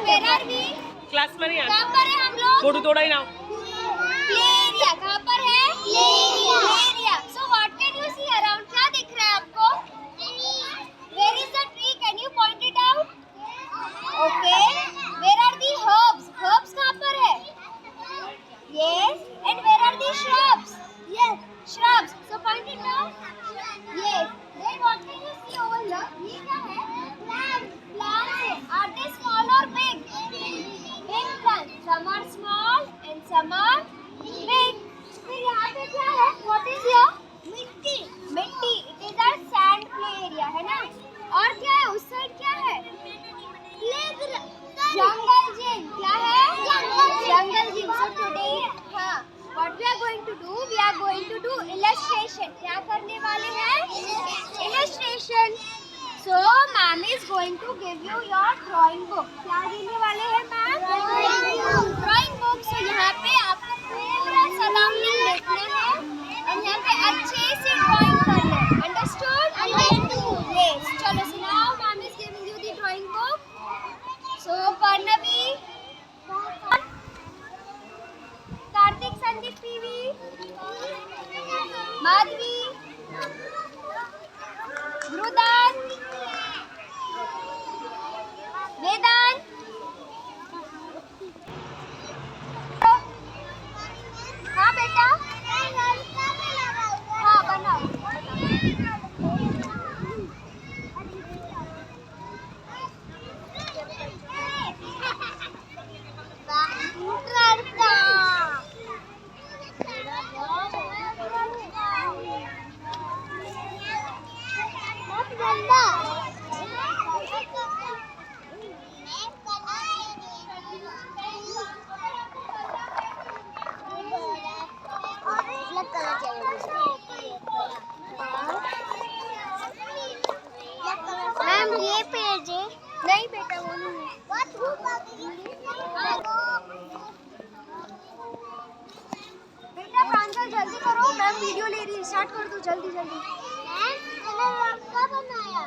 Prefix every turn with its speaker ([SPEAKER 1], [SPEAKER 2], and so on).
[SPEAKER 1] Where are we?
[SPEAKER 2] Class में नहीं
[SPEAKER 1] कहाँ पर है हम लोग?
[SPEAKER 2] फोटो तोड़ा ही ना
[SPEAKER 1] Play area. कहाँ पर है? Play area. So what can you see around? क्या दिख रहा है आपको? Where is the tree? Can you point it out? Okay. Where are the herbs? Herbs कहाँ पर है? Yes. And where are the shrubs? Yes. Shrubs. So point it out. Yes. Then what can you see over here? ये क्या है? Plants. Plants है. Are they small or big? Big plants. Some are small and some are big. फिर यहाँ पे क्या है? What is here? मिट्टी. मिट्टी. It is our sand play area है ना? और क्या है? उस साइड क्या है? जंगल जिम. क्या है? जंगल जिम. So today, हाँ. What we are going to do? We are going to do illustration. क्या करने वाले हैं? Illustration. So, ma'am is going to give you your drawing book. क्या देने वाले हैं मैम? Drawing book. So यहाँ पे आपको पूरा surrounding देखना है और यहाँ पे अच्छे से drawing करना है. Understood? Yes. चलो. So now ma'am is giving you the drawing book. So Parnavi, Karthik, Sandeep, PV, Madhvi, Dhrudan, Vedant, हाँ बेटा, हाँ बनाओ. मैम ये पेज है. नहीं बेटा वो नहीं है. बेटा प्रांजल जल्दी करो. मैम वीडियो ले रही है. स्टार्ट कर दो जल्दी जल्दी. मैम कलर आपका बनाया.